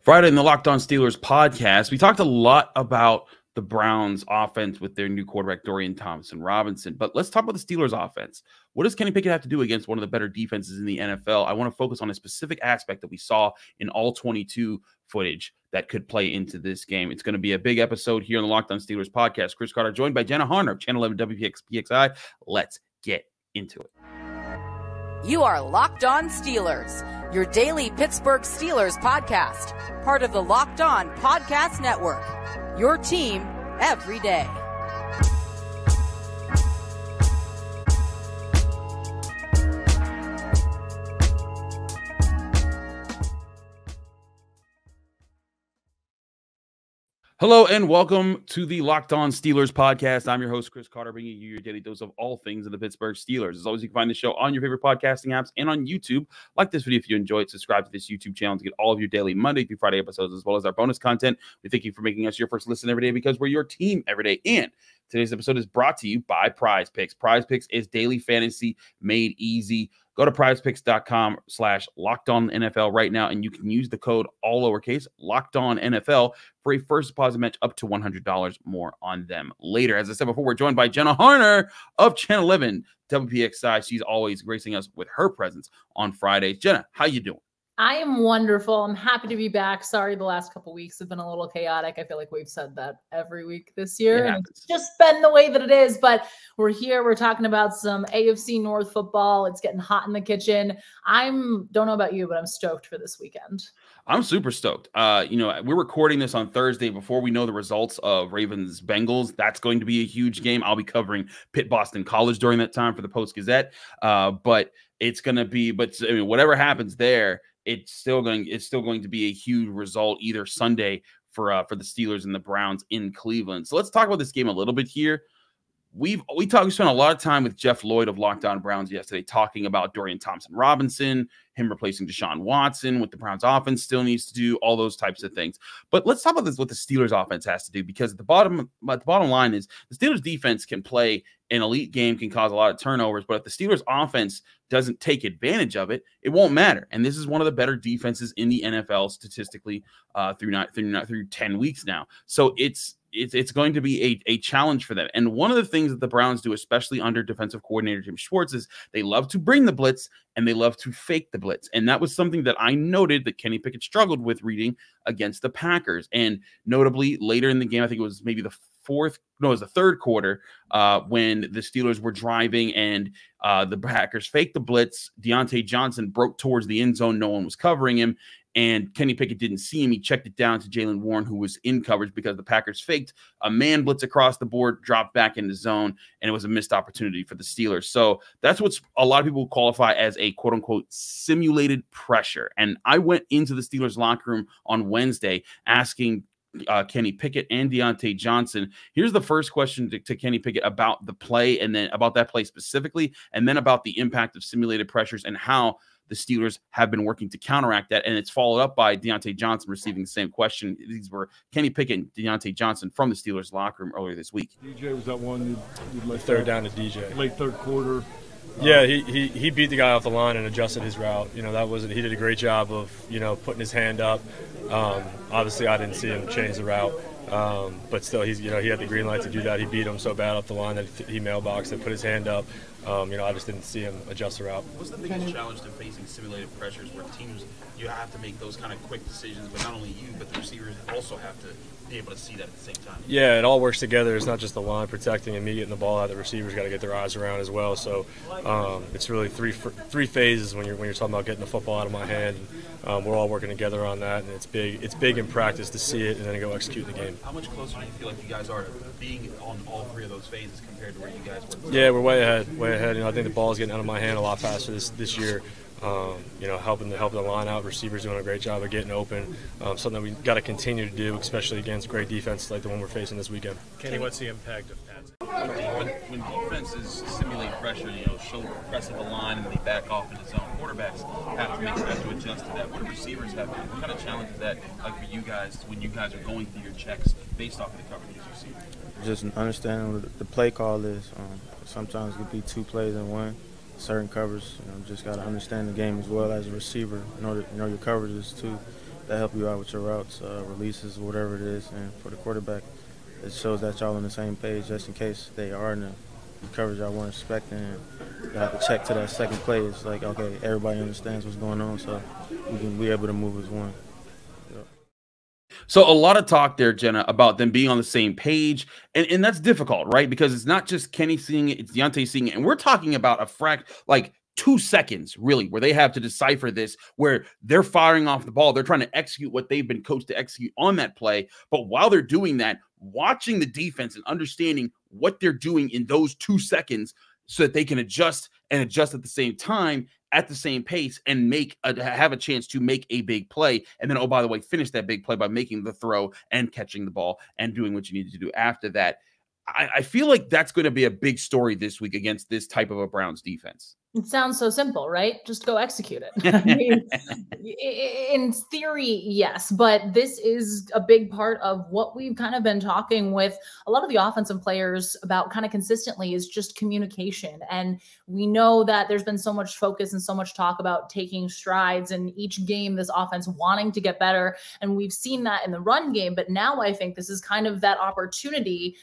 Friday in the Locked On Steelers podcast, we talked a lot about the Browns offense with their new quarterback, Dorian Thompson-Robinson. But let's talk about the Steelers offense. What does Kenny Pickett have to do against one of the better defenses in the NFL? I want to focus on a specific aspect that we saw in all 22 footage that could play into this game. It's going to be a big episode here on the Locked On Steelers podcast. Chris Carter joined by Jenna Harner of Channel 11 WPXI. Let's get into it. You are Locked On Steelers, your daily Pittsburgh Steelers podcast, part of the Locked On Podcast Network, your team every day. Hello and welcome to the Locked On Steelers podcast. I'm your host, Chris Carter, bringing you your daily dose of all things in the Pittsburgh Steelers. As always, you can find the show on your favorite podcasting apps and on YouTube. Like this video if you enjoy it. Subscribe to this YouTube channel to get all of your daily Monday through Friday episodes, as well as our bonus content. We thank you for making us your first listen every day because we're your team every day. And today's episode is brought to you by PrizePicks. PrizePicks is daily fantasy made easy. Go to prizepicks.com/LockedOnNFL right now, and you can use the code all lowercase LockedOnNFL for a first deposit match up to $100. More on them later. As I said before, we're joined by Jenna Harner of Channel 11 WPXI. She's always gracing us with her presence on Fridays. Jenna, how you doing? I am wonderful. I'm happy to be back. Sorry, the last couple weeks have been a little chaotic. I feel like we've said that every week this year. And it's just been the way that it is. But we're here. We're talking about some AFC North football. It's getting hot in the kitchen. Don't know about you, but I'm stoked for this weekend. I'm super stoked. We're recording this on Thursday before we know the results of Ravens-Bengals. That's going to be a huge game. I'll be covering Pitt-Boston College during that time for the Post-Gazette. But it's going to be, whatever happens there, it's still going to be a huge result either Sunday for the Steelers and the Browns in Cleveland. So let's talk about this game a little bit here. We spent a lot of time with Jeff Lloyd of Locked On Browns yesterday talking about Dorian Thompson-Robinson, him replacing Deshaun Watson, what the Browns offense still needs to do, all those types of things. But let's talk about this, what the Steelers offense has to do, because the bottom line is the Steelers defense can play an elite game, can cause a lot of turnovers, but if the Steelers offense doesn't take advantage of it, it won't matter. And this is one of the better defenses in the NFL statistically through 10 weeks now. So it's going to be a challenge for them. And one of the things that the Browns do, especially under defensive coordinator Jim Schwartz, is they love to bring the blitz and they love to fake the blitz. And that was something that I noted that Kenny Pickett struggled with reading against the Packers. And notably later in the game, I think it was maybe the third quarter when the Steelers were driving and the Packers faked the blitz. Diontae Johnson broke towards the end zone. No one was covering him. And Kenny Pickett didn't see him. He checked it down to Jaylen Warren, who was in coverage because the Packers faked a man blitz across the board, dropped back in the zone, and it was a missed opportunity for the Steelers. So that's what a lot of people qualify as a quote-unquote simulated pressure. And I went into the Steelers locker room on Wednesday asking Kenny Pickett and Diontae Johnson. Here's the first question to Kenny Pickett about the play, and then about that play specifically, and then about the impact of simulated pressures and how the Steelers have been working to counteract that. And it's followed up by Diontae Johnson receiving the same question. These were Kenny Pickett and Diontae Johnson from the Steelers locker room earlier this week. DJ was that one you let third down to DJ. Late third quarter. Yeah, he beat the guy off the line and adjusted his route. He did a great job of, putting his hand up. Obviously I didn't see him change the route. But still, he had the green light to do that. He beat him so bad off the line that he mailboxed and put his hand up. I just didn't see him adjust the route. What's the biggest challenge to facing simulated pressures where teams, you have to make those kind of quick decisions, but not only you, but the receivers also have to be able to see that at the same time? Yeah, it all works together. It's not just the line protecting and me getting the ball out. The receivers got to get their eyes around as well. So it's really three phases when you're talking about getting the football out of my hand. We're all working together on that, and it's big in practice to see it and then go execute the game. How much closer do you feel like you guys are to being on all three of those phases compared to where you guys were? Yeah, we're way ahead. I think the ball is getting out of my hand a lot faster this year. Helping the line out. Receivers doing a great job of getting open. Something that we got to continue to do, especially against great defense like the one we're facing this weekend. Kenny, what's the impact of pads? When defenses simulate pressure, show press of the line and they back off in the zone, quarterbacks have to adjust to that. What do receivers have? What kind of challenge is that like for you guys when you guys are going through your checks based off of the coverage you receive? Just understanding what the play call is. Sometimes it could be two plays in one. Certain covers, just got to understand the game as well as a receiver. Know your coverages too. that help you out with your routes, releases, whatever it is. And for the quarterback, it shows that y'all on the same page just in case they are in the coverage I weren't expecting. You have to check to that second play. It's like, okay, everybody understands what's going on, so we can be able to move as one. So a lot of talk there, Jenna, about them being on the same page. And that's difficult, right? Because it's not just Kenny seeing it, it's Diontae seeing it. And we're talking about like 2 seconds, really, where they have to decipher this, where they're firing off the ball. They're trying to execute what they've been coached to execute on that play. But while they're doing that, watching the defense and understanding what they're doing in those 2 seconds so that they can adjust at the same time, at the same pace, and have a chance to make a big play. And then, oh, by the way, finish that big play by making the throw and catching the ball and doing what you need to do after that. I feel like that's going to be a big story this week against this type of a Browns defense. It sounds so simple, right? Just go execute it. I mean, in theory, yes, but this is a big part of what we've kind of been talking with a lot of the offensive players about kind of consistently is just communication. And we know that there's been so much focus and so much talk about taking strides in each game, this offense wanting to get better. And we've seen that in the run game, but now I think this is kind of that opportunity.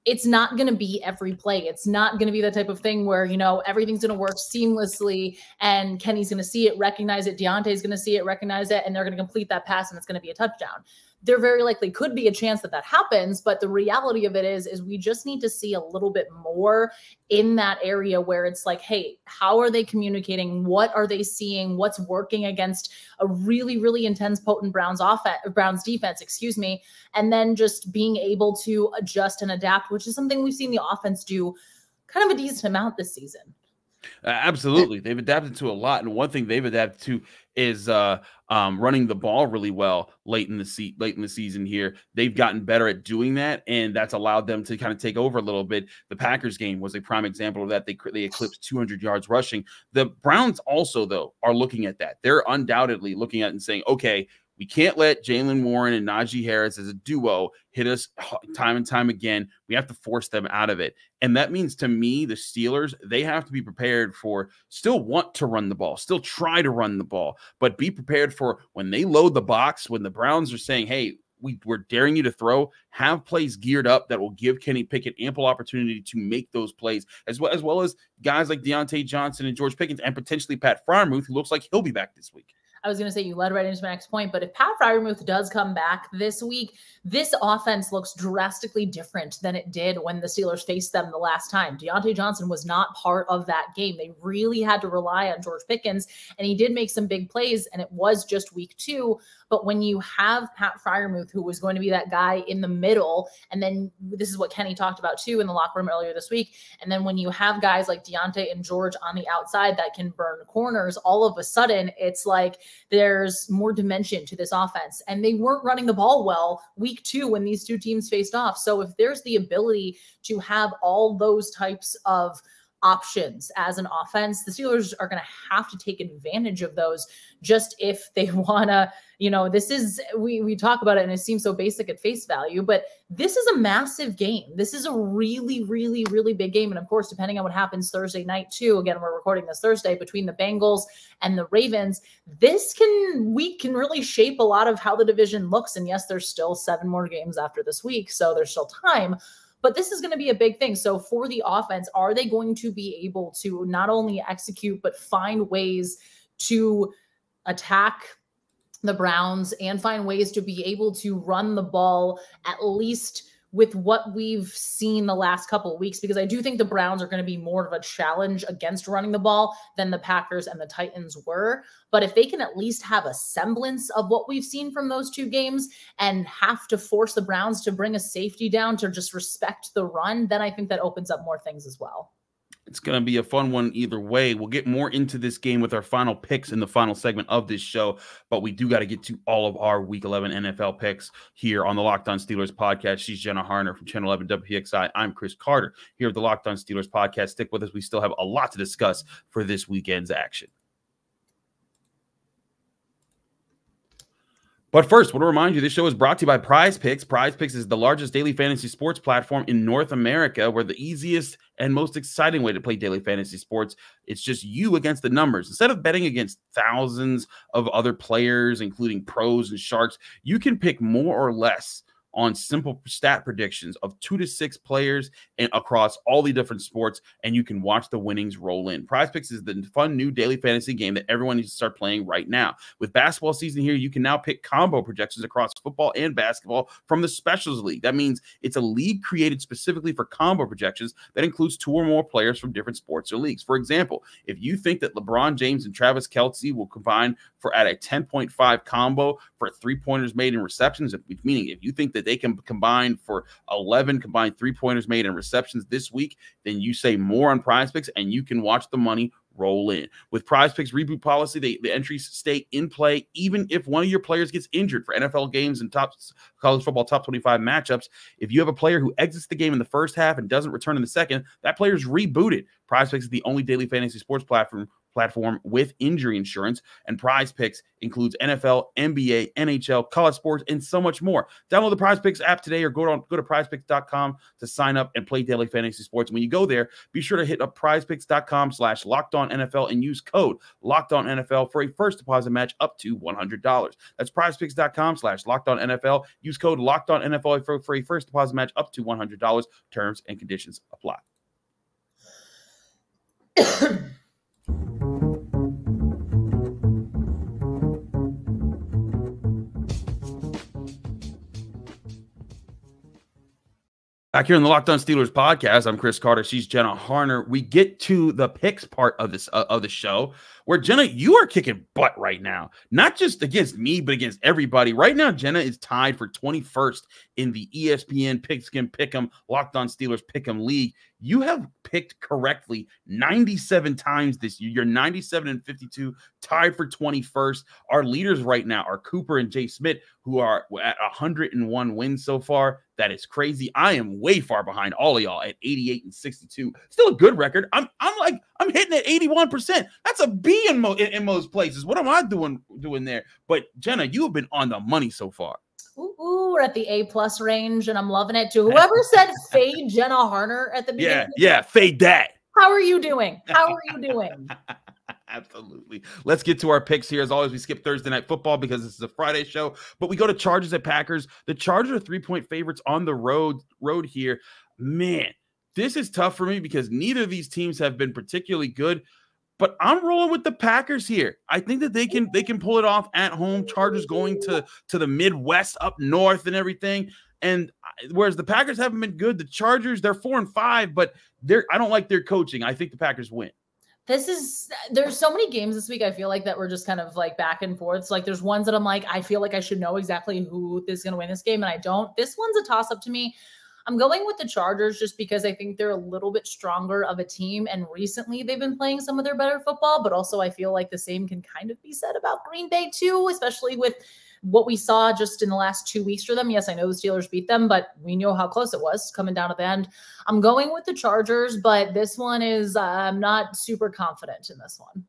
It's not going to be every play. It's not going to be the type of thing where, everything's going to work seamlessly and Kenny's going to see it, recognize it, Diontae's going to see it, recognize it, and they're going to complete that pass and it's going to be a touchdown. There very likely could be a chance that happens, but the reality of it is we just need to see a little bit more in that area where it's like, hey, how are they communicating? What are they seeing? What's working against a really, really intense, potent Browns defense, and then just being able to adjust and adapt, which is something we've seen the offense do kind of a decent amount this season. Absolutely. They've adapted to a lot. And one thing they've adapted to is running the ball really well late in the season here. They've gotten better at doing that, and that's allowed them to kind of take over a little bit. The Packers game was a prime example of that. They eclipsed 200 yards rushing. The Browns also, though, are looking at that. They're undoubtedly looking at it and saying, okay, we can't let Jaylen Warren and Najee Harris as a duo hit us time and time again. We have to force them out of it. And that means, to me, the Steelers, they have to be prepared for still want to run the ball, still try to run the ball, but be prepared for when they load the box, when the Browns are saying, hey, we're daring you to throw, have plays geared up that will give Kenny Pickett ample opportunity to make those plays, as well as guys like Diontae Johnson and George Pickens and potentially Pat Freiermuth, who looks like he'll be back this week. I was going to say you led right into my next point, but if Pat Freiermuth does come back this week, this offense looks drastically different than it did when the Steelers faced them the last time. Diontae Johnson was not part of that game. They really had to rely on George Pickens, and he did make some big plays, and it was just week 2. But when you have Pat Freiermuth, who was going to be that guy in the middle, and then this is what Kenny talked about too in the locker room earlier this week, and then when you have guys like Diontae and George on the outside that can burn corners, all of a sudden it's like there's more dimension to this offense. And they weren't running the ball well week 2 when these two teams faced off. So if there's the ability to have all those types of options as an offense, the Steelers are going to have to take advantage of those just if they want to, this is, we talk about it and it seems so basic at face value, but this is a massive game. This is a really, really, really big game. And of course, depending on what happens Thursday night too, again, we're recording this Thursday, between the Bengals and the Ravens, we can really shape a lot of how the division looks. And yes, there's still 7 more games after this week, so there's still time. But this is going to be a big thing. So for the offense, are they going to be able to not only execute, but find ways to attack the Browns and find ways to be able to run the ball, at least with what we've seen the last couple of weeks? Because I do think the Browns are going to be more of a challenge against running the ball than the Packers and the Titans were. But if they can at least have a semblance of what we've seen from those 2 games and have to force the Browns to bring a safety down to just respect the run, then I think that opens up more things as well. It's going to be a fun one either way. We'll get more into this game with our final picks in the final segment of this show, but we do got to get to all of our Week 11 NFL picks here on the Locked On Steelers podcast. She's Jenna Harner from Channel 11 WPXI. I'm Chris Carter here at the Locked On Steelers podcast. Stick with us. We still have a lot to discuss for this weekend's action. But first, I want to remind you, this show is brought to you by PrizePicks. PrizePicks is the largest daily fantasy sports platform in North America, where the easiest and most exciting way to play daily fantasy sports, it's just you against the numbers. Instead of betting against thousands of other players, including pros and sharks, you can pick more or less on simple stat predictions of 2 to 6 players and across all the different sports, and you can watch the winnings roll in. PrizePicks is the fun new daily fantasy game that everyone needs to start playing right now. With basketball season here, you can now pick combo projections across football and basketball from the Specials League. That means it's a league created specifically for combo projections that includes 2 or more players from different sports or leagues. For example, if you think that LeBron James and Travis Kelce will combine for at a 10.5 combo for 3-pointers made in receptions, meaning if you think that they can combine for 11 combined 3-pointers made in receptions this week, then you say more on PrizePicks and you can watch the money roll in. With PrizePicks reboot policy, the entries stay in play even if one of your players gets injured for NFL games and top college football top 25 matchups. If you have a player who exits the game in the first half and doesn't return in the second, that player is rebooted. PrizePicks is the only daily fantasy sports platform with injury insurance, and PrizePicks includes NFL, NBA, NHL, college sports, and so much more. Download the PrizePicks app today or go to PrizePicks.com to sign up and play daily fantasy sports. When you go there, be sure to hit up PrizePicks.com/LockedOnNFL and use code LockedOnNFL for a first deposit match up to $100. That's PrizePicks.com/LockedOnNFL. Use code LockedOnNFL for a first deposit match up to $100. Terms and conditions apply. Back here in the Locked On Steelers podcast, I'm Chris Carter. She's Jenna Harner. We get to the picks part of this of the show, where Jenna, you are kicking butt right now. Not just against me, but against everybody. Right now, Jenna is tied for 21st in the ESPN Pigskin Pick'em Locked On Steelers Pick'em League. You have picked correctly 97 times this year. You're 97 and 52, tied for 21st. Our leaders right now are Cooper and Jay Smith, who are at 101 wins so far. That is crazy. I am way far behind all of y'all at 88 and 62. Still a good record. I'm hitting at 81%. That's a B in most places. What am I doing there? But Jenna, you have been on the money so far. Ooh, we're at the A+ range, and I'm loving it too. Whoever said fade Jenna Harner at the beginning. Yeah, fade that. How are you doing? Absolutely. Let's get to our picks here. As always, we skip Thursday Night Football because this is a Friday show, but we go to Chargers at Packers. The Chargers are 3-point favorites on the road here. Man, this is tough for me because neither of these teams have been particularly good, but I'm rolling with the Packers here. I think that they can pull it off at home. Chargers going to the Midwest up north and everything. And whereas the Packers haven't been good, the Chargers, they're 4-5, but I don't like their coaching. I think the Packers win. There's so many games this week, I feel like, that we're just kind of like back and forth. So like there's ones that I'm like, I feel like I should know exactly who is going to win this game, and I don't. This one's a toss-up to me. I'm going with the Chargers just because I think they're a little bit stronger of a team, and recently they've been playing some of their better football, but also I feel like the same can kind of be said about Green Bay too, especially with what we saw just in the last 2 weeks for them. Yes, I know the Steelers beat them, but we know how close it was coming down at the end. I'm going with the Chargers, but this one is, I'm not super confident in this one.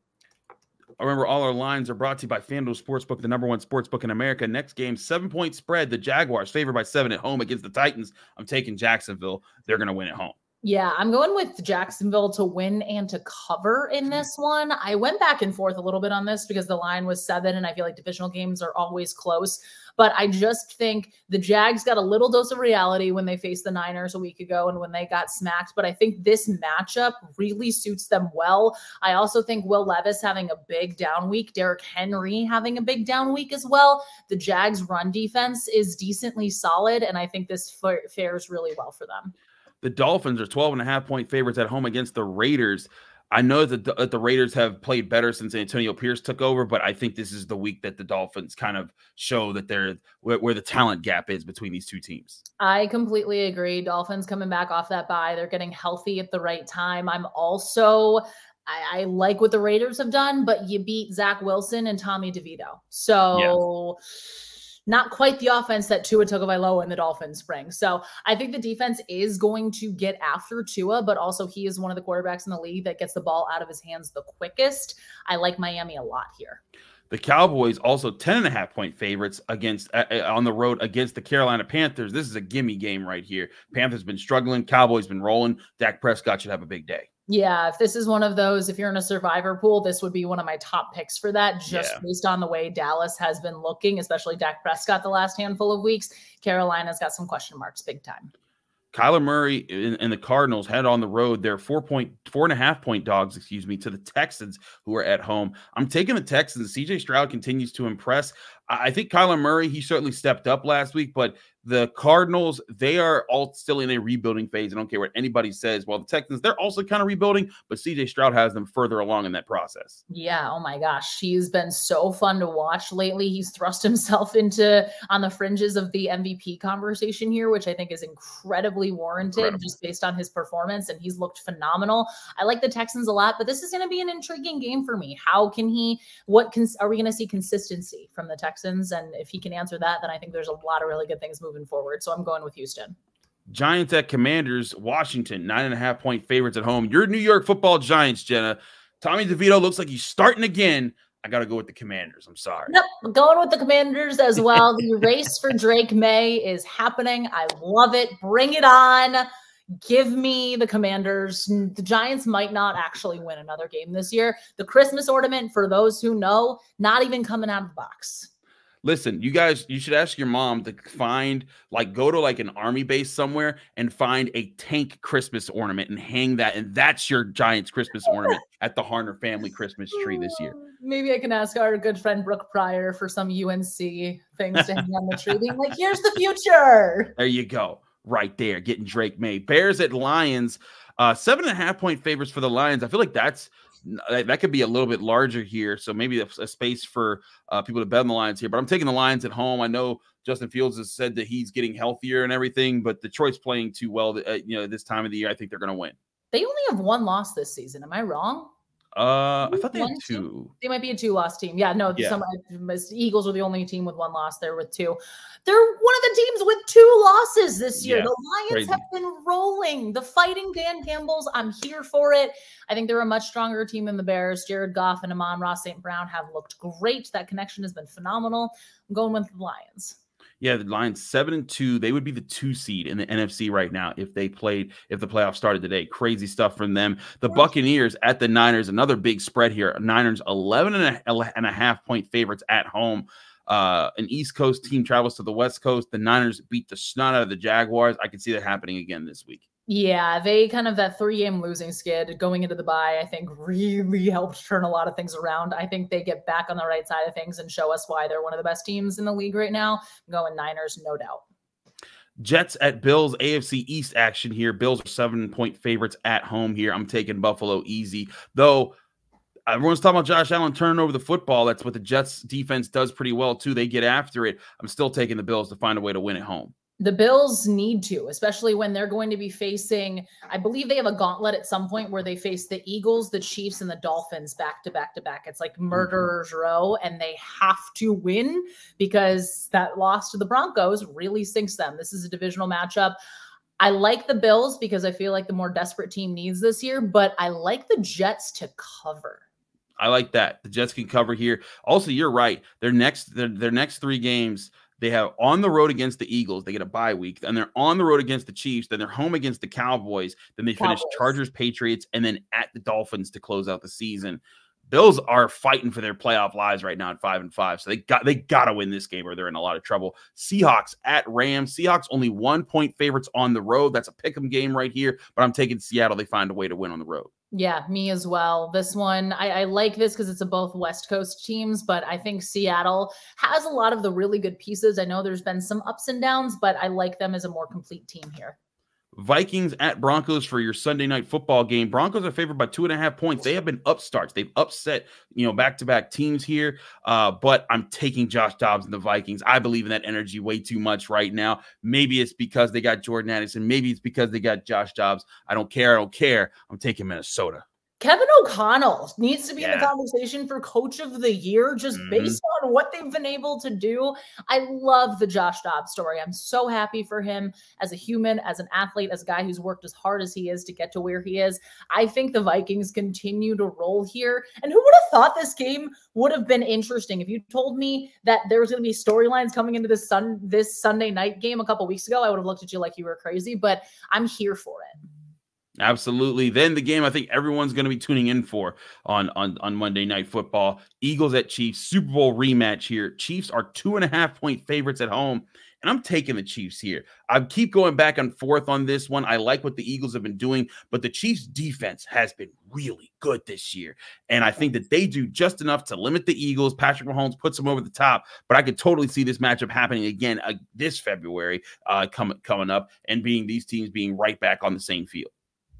Remember, all our lines are brought to you by FanDuel Sportsbook, the #1 sportsbook in America. Next game, 7-point spread. The Jaguars favored by 7 at home against the Titans. I'm taking Jacksonville. They're going to win at home. Yeah, I'm going with Jacksonville to win and to cover in this one. I went back and forth a little bit on this because the line was 7, and I feel like divisional games are always close. But I just think the Jags got a little dose of reality when they faced the Niners a week ago and when they got smacked. But I think this matchup really suits them well. I also think Will Levis having a big down week, Derrick Henry having a big down week as well. The Jags' run defense is decently solid, and I think this fares really well for them. The Dolphins are 12.5-point favorites at home against the Raiders. I know that the Raiders have played better since Antonio Pierce took over, but I think this is the week that the Dolphins kind of show that they're where the talent gap is between these two teams. I completely agree. Dolphins coming back off that bye. They're getting healthy at the right time. I'm also I like what the Raiders have done, but you beat Zach Wilson and Tommy DeVito. So not quite the offense that Tua Tagovailoa and the Dolphins bring. So I think the defense is going to get after Tua, but also he is one of the quarterbacks in the league that gets the ball out of his hands the quickest. I like Miami a lot here. The Cowboys also 10.5-point favorites against on the road against the Carolina Panthers. This is a gimme game right here. Panthers been struggling. Cowboys been rolling. Dak Prescott should have a big day. Yeah, if this is one of those, if you're in a survivor pool, this would be one of my top picks for that, just based on the way Dallas has been looking, especially Dak Prescott the last handful of weeks. Carolina's got some question marks big time. Kyler Murray and the Cardinals head on the road. They're 4.5-point dogs, to the Texans, who are at home. I'm taking the Texans. CJ Stroud continues to impress. I think Kyler Murray, he certainly stepped up last week, but the Cardinals, they are all still in a rebuilding phase. I don't care what anybody says. Well, the Texans, they're also kind of rebuilding, but CJ Stroud has them further along in that process. Yeah. Oh my gosh. He's been so fun to watch lately. He's thrust himself on the fringes of the MVP conversation here, which I think is incredibly warranted just based on his performance. And he's looked phenomenal. I like the Texans a lot, but this is going to be an intriguing game for me. How can he, are we going to see consistency from the Texans? And if he can answer that, then I think there's a lot of really good things moving forward. So I'm going with Houston. Giants at Commanders, Washington, 9.5-point favorites at home. Your New York Football Giants, Jenna. Tommy DeVito looks like he's starting again. I got to go with the Commanders. I'm sorry. Nope, I'm going with the Commanders as well. The race for Drake May is happening. I love it. Bring it on. Give me the Commanders. The Giants might not actually win another game this year. The Christmas ornament, for those who know, not even coming out of the box. Listen, you guys, you should ask your mom to find, go to an army base somewhere and find a tank Christmas ornament and hang that. And that's your Giants Christmas ornament at the Harner family Christmas tree this year. Maybe I can ask our good friend Brooke Pryor for some UNC things to hang on the tree, being like, here's the future. There you go. Right there, getting Drake May. Bears at Lions, 7.5-point favorites for the Lions. I feel like that could be a little bit larger here. So maybe a space for people to bet on the Lions here. But I'm taking the Lions at home. I know Justin Fields has said that he's getting healthier and everything, but Detroit's playing too well. This time of the year, I think they're going to win. They only have one loss this season. Am I wrong? I thought they had two. They might be a 2-loss team. Yeah, no, the Eagles are the only team with one loss. They're with 2. They're one of the teams with 2 losses this year. Yeah, the Lions have been rolling. The Fighting Dan Campbells, I'm here for it. I think they're a much stronger team than the Bears. Jared Goff and Amon-Ra St. Brown have looked great. That connection has been phenomenal. I'm going with the Lions. Yeah, the Lions 7-2. They would be the 2 seed in the NFC right now if the playoffs started today. Crazy stuff from them. The Buccaneers at the Niners, another big spread here. Niners 11.5-point favorites at home. An East Coast team travels to the West Coast. The Niners beat the snot out of the Jaguars. I can see that happening again this week. Yeah, they that 3-game losing skid going into the bye, I think really helped turn a lot of things around. I think they get back on the right side of things and show us why they're one of the best teams in the league right now. I'm going Niners, no doubt. Jets at Bills, AFC East action here. Bills are 7-point favorites at home here. I'm taking Buffalo easy. Though everyone's talking about Josh Allen turning over the football. That's what the Jets defense does pretty well too. They get after it. I'm still taking the Bills to find a way to win at home. The Bills need to, especially when they're going to be facing, I believe they have a gauntlet at some point where they face the Eagles, the Chiefs, and the Dolphins back to back to back. It's like murderer's row, and they have to win because that loss to the Broncos really sinks them. This is a divisional matchup. I like the Bills because I feel like the more desperate team needs this year, but I like the Jets to cover. I like that. The Jets can cover here. Also, you're right. Their next 3 games, they have on the road against the Eagles. They get a bye week. And they're on the road against the Chiefs. Then they're home against the Cowboys. Then they finish Chargers, Patriots, and then at the Dolphins to close out the season. Bills are fighting for their playoff lives right now at 5-5. So they got to win this game or they're in a lot of trouble. Seahawks at Rams. Seahawks only 1-point favorites on the road. That's a pick'em game right here. But I'm taking Seattle. They find a way to win on the road. Yeah, me as well. This one, I like this because it's both West Coast teams, but I think Seattle has a lot of the really good pieces. I know there's been some ups and downs, but I like them as a more complete team here. Vikings at Broncos for your Sunday night football game. Broncos are favored by 2.5 points. They have been upstarts. They've upset, back-to-back teams here. But I'm taking Josh Dobbs and the Vikings. I believe in that energy way too much right now. Maybe it's because they got Jordan Addison. Maybe it's because they got Josh Dobbs. I don't care. I'm taking Minnesota. Kevin O'Connell needs to be in the conversation for Coach of the Year, just based on what they've been able to do. I love the Josh Dobbs story. I'm so happy for him as a human, as an athlete, as a guy who's worked as hard as he is to get to where he is. I think the Vikings continue to roll here. And who would have thought this game would have been interesting? If you told me that there was going to be storylines coming into this Sunday night game a couple weeks ago, I would have looked at you like you were crazy, but I'm here for it. Absolutely. Then the game I think everyone's going to be tuning in for on Monday Night Football. Eagles at Chiefs, Super Bowl rematch here. Chiefs are 2.5-point favorites at home, and I'm taking the Chiefs here. I keep going back and forth on this one. I like what the Eagles have been doing, but the Chiefs defense has been really good this year, and I think that they do just enough to limit the Eagles. Patrick Mahomes puts them over the top, but I could totally see this matchup happening again this February coming up, and these teams being right back on the same field.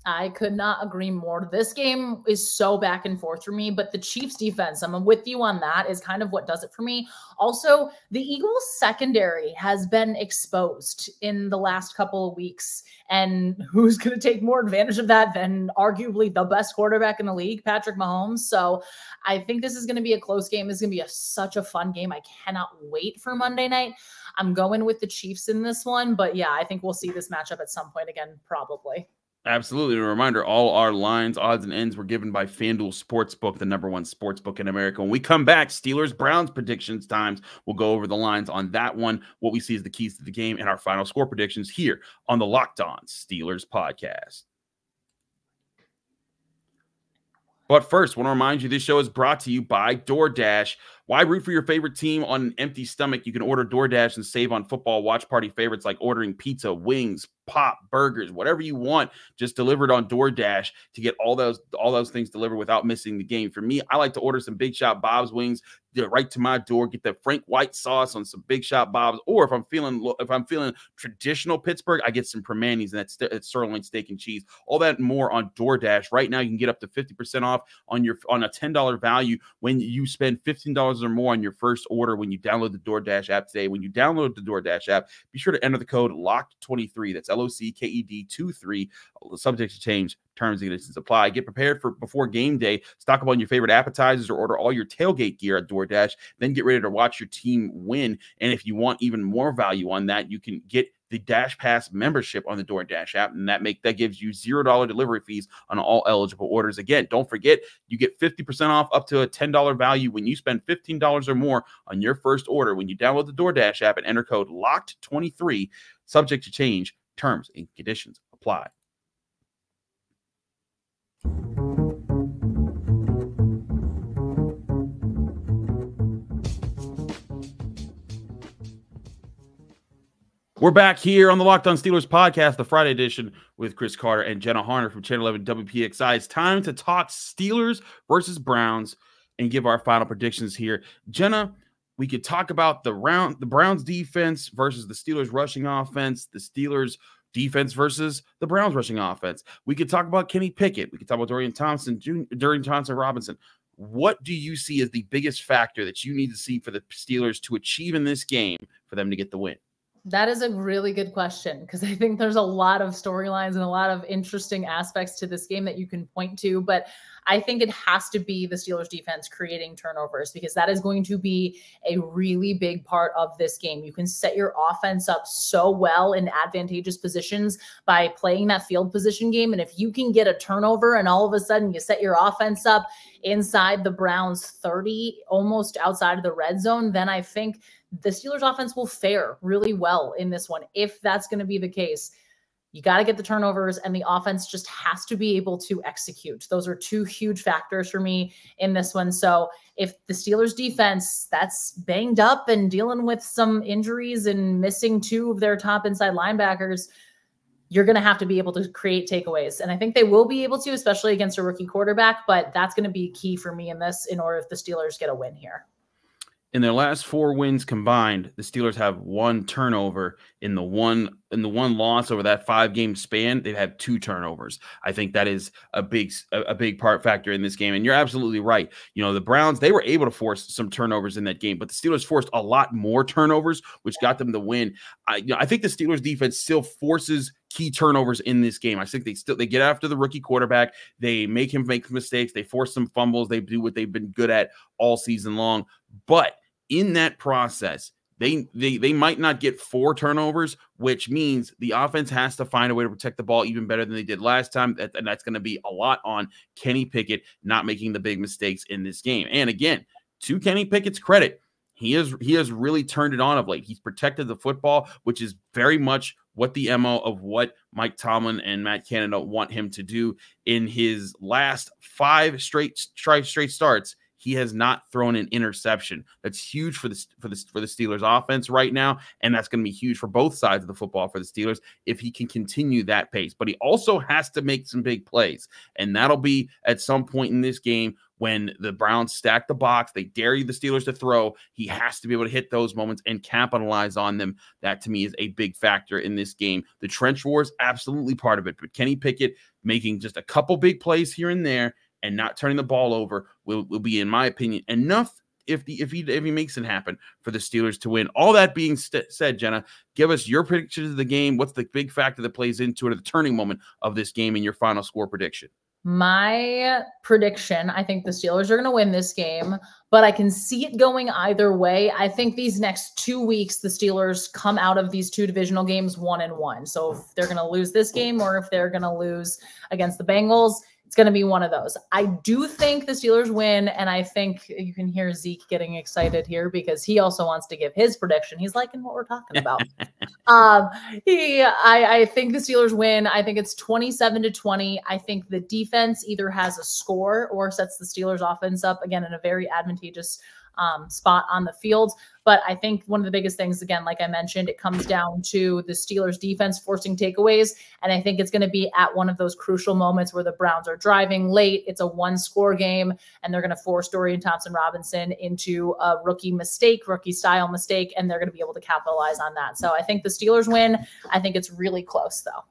I could not agree more. This game is so back and forth for me, but the Chiefs defense, I'm with you on that, is kind of what does it for me. Also, the Eagles secondary has been exposed in the last couple of weeks, and who's going to take more advantage of that than arguably the best quarterback in the league, Patrick Mahomes? So I think this is going to be a close game. This is going to be such a fun game. I cannot wait for Monday night. I'm going with the Chiefs in this one, but yeah, I think we'll see this matchup at some point again, probably. Absolutely. A reminder, all our lines, odds, and ends were given by FanDuel Sportsbook, the #1 sportsbook in America. When we come back, Steelers-Browns predictions times. We'll go over the lines on that one, what we see as the keys to the game, and our final score predictions here on the Locked On Steelers podcast. But first, I want to remind you this show is brought to you by DoorDash. Why root for your favorite team on an empty stomach? You can order DoorDash and save on football watch party favorites like ordering pizza, wings, pop, burgers, whatever you want, just delivered on DoorDash to get all those things delivered without missing the game. For me, I like to order some Big Shot Bob's wings right to my door, get the Frank White sauce on some Big Shot Bob's, or if I'm feeling traditional Pittsburgh, I get some Permanis, and that's sirloin steak and cheese. All that and more on DoorDash. Right now, you can get up to 50% off on a $10 value when you spend $15 or more on your first order when you download the DoorDash app today. When you download the DoorDash app, be sure to enter the code LOCKED23. That's LOCKED23. Subject to change. Terms and conditions apply. Get prepared for before game day. Stock up on your favorite appetizers or order all your tailgate gear at DoorDash. Then get ready to watch your team win. And if you want even more value on that, you can get the Dash Pass membership on the DoorDash app, and that gives you $0 delivery fees on all eligible orders. Again, don't forget, you get 50% off up to a $10 value when you spend $15 or more on your first order when you download the DoorDash app and enter code LOCKED23. Subject to change. Terms and conditions apply. We're back here on the Locked On Steelers podcast, the Friday edition, with Chris Carter and Jenna Harner from Channel 11 WPXI. It's time to talk Steelers versus Browns and give our final predictions here. Jenna, we could talk about the Browns defense versus the Steelers rushing offense, the Steelers defense versus the Browns rushing offense. We could talk about Kenny Pickett. We could talk about Dorian Thompson-Robinson. What do you see as the biggest factor that you need to see for the Steelers to achieve in this game for them to get the win? That is a really good question, because I think there's a lot of storylines and a lot of interesting aspects to this game that you can point to. But I think it has to be the Steelers defense creating turnovers, because that is going to be a really big part of this game. You can set your offense up so well in advantageous positions by playing that field position game. And if you can get a turnover and all of a sudden you set your offense up inside the Browns 30, almost outside of the red zone, then I think the Steelers offense will fare really well in this one. If that's going to be the case, you got to get the turnovers, and the offense just has to be able to execute. Those are two huge factors for me in this one. So if the Steelers defense that's banged up and dealing with some injuries and missing two of their top inside linebackers, you're going to have to be able to create takeaways. And I think they will be able to, especially against a rookie quarterback, but that's going to be key for me in this in order if the Steelers get a win here. In their last 4 wins combined, the Steelers have 1 turnover. In the one loss over that 5-game span, they've had 2 turnovers. I think that is a big part factor in this game. And you're absolutely right. You know, the Browns, they were able to force some turnovers in that game, but the Steelers forced a lot more turnovers, which got them the win. I think the Steelers defense still forces key turnovers in this game. I think they get after the rookie quarterback. They make him make mistakes. They force some fumbles. They do what they've been good at all season long. But in that process, they might not get 4 turnovers, which means the offense has to find a way to protect the ball even better than they did last time. And that's going to be a lot on Kenny Pickett not making the big mistakes in this game. And again, to Kenny Pickett's credit, he has really turned it on of late. He's protected the football, which is very much what the MO of what Mike Tomlin and Matt Canada want him to do. In his last 5 straight starts, he has not thrown an interception. That's huge for the Steelers offense right now, and that's going to be huge for both sides of the football for the Steelers if he can continue that pace. But he also has to make some big plays, and that'll be at some point in this game when the Browns stack the box. They dare the Steelers to throw. He has to be able to hit those moments and capitalize on them. That, to me, is a big factor in this game. The trench war is absolutely part of it, but Kenny Pickett making just a couple big plays here and there and not turning the ball over will be, in my opinion, enough if he makes it happen for the Steelers to win. All that being said, Jenna, give us your predictions of the game. What's the big factor that plays into it, or the turning moment of this game, and your final score prediction? My prediction, I think the Steelers are going to win this game, but I can see it going either way. I think these next 2 weeks, the Steelers come out of these 2 divisional games 1-1. So if they're going to lose this game, or if they're going to lose against the Bengals, it's going to be one of those. I do think the Steelers win, and I think you can hear Zeke getting excited here because he also wants to give his prediction. He's liking what we're talking about. I think the Steelers win. I think it's 27-20. I think the defense either has a score or sets the Steelers offense up, again, in a very advantageous spot on the field. But I think one of the biggest things, again, like I mentioned, it comes down to the Steelers defense forcing takeaways. And I think it's going to be at one of those crucial moments where the Browns are driving late. It's a 1-score game, and they're going to force Dorian Thompson-Robinson into a rookie style mistake, and they're going to be able to capitalize on that. So I think the Steelers win. I think it's really close, though.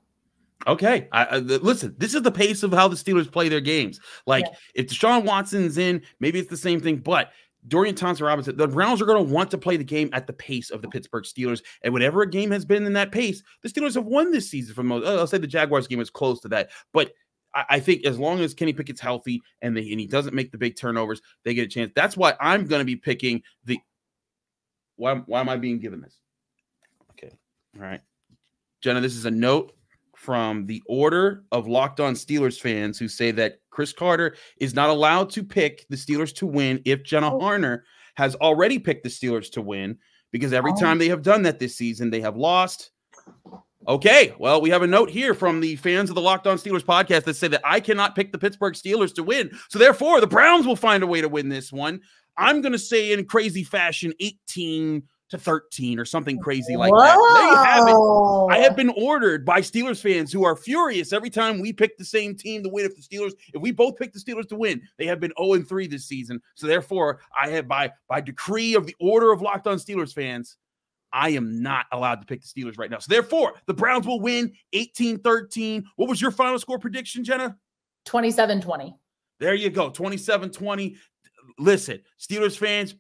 Okay. Listen, this is the pace of how the Steelers play their games. Like, if Deshaun Watson's in, maybe it's the same thing, but Dorian Thompson-Robinson, the Browns are going to want to play the game at the pace of the Pittsburgh Steelers. And whatever a game has been in that pace, the Steelers have won this season for most. I'll say the Jaguars game is close to that. But I think as long as Kenny Pickett's healthy and he doesn't make the big turnovers, they get a chance. That's why I'm going to be picking the – why am I being given this? Okay. All right. Jenna, this is a note from the Order of Locked On Steelers fans who say that Chris Carter is not allowed to pick the Steelers to win if Jenna Harner has already picked the Steelers to win, because every time they have done that this season, they have lost. Okay, well, we have a note here from the fans of the Locked On Steelers podcast that say that I cannot pick the Pittsburgh Steelers to win. So therefore, the Browns will find a way to win this one. I'm going to say in crazy fashion, 18-13 or something crazy like that. There you have it. I have been ordered by Steelers fans who are furious every time we pick the same team to win. If we both pick the Steelers to win, they have been 0-3 this season. So therefore, I have by decree of the Order of Locked On Steelers fans, I am not allowed to pick the Steelers right now. So therefore, the Browns will win 18-13. What was your final score prediction, Jenna? 27-20. There you go. 27-20. Listen, Steelers fans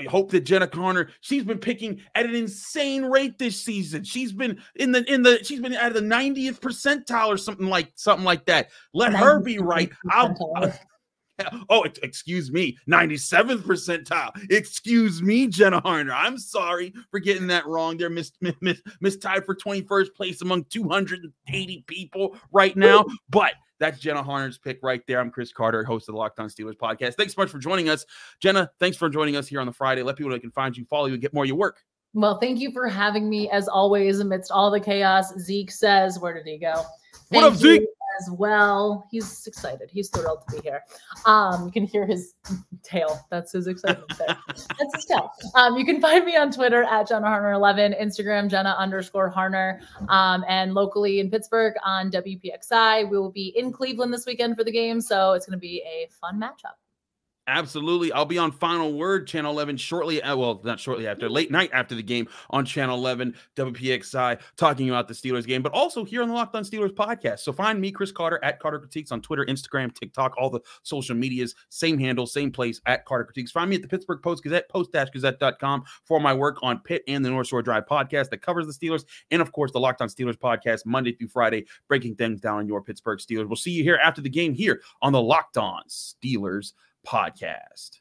hope that Jenna Harner, she's been picking at an insane rate this season. She's been she's been out of the 90th percentile or something like that. Let her be right. Excuse me, 97th percentile. Excuse me, Jenna Harner. I'm sorry for getting that wrong. They're tied for 21st place among 280 people right now, but that's Jenna Harner's pick right there. I'm Chris Carter, host of the Locked On Steelers podcast. Thanks so much for joining us. Jenna, thanks for joining us here on the Friday. Let people know they can find you, follow you, and get more of your work. Well, thank you for having me, as always, amidst all the chaos. Zeke says, where did he go? What up, Zeke? As well. He's excited. He's thrilled to be here. You can hear his tail. That's his excitement there. That's his tail. You can find me on Twitter at JennaHarner11, Instagram Jenna_Harner, and locally in Pittsburgh on WPXI. We will be in Cleveland this weekend for the game, so it's going to be a fun matchup. Absolutely. I'll be on Final Word, Channel 11, shortly. Well, not shortly after, late night after the game on Channel 11, WPXI, talking about the Steelers game, but also here on the Locked On Steelers podcast. So find me, Chris Carter, at Carter Critiques on Twitter, Instagram, TikTok, all the social medias, same handle, same place, at Carter Critiques. Find me at the Pittsburgh Post-Gazette, post-gazette.com for my work on Pitt and the North Shore Drive podcast that covers the Steelers, and of course, the Locked On Steelers podcast, Monday through Friday, breaking things down on your Pittsburgh Steelers. We'll see you here after the game here on the Locked On Steelers podcast.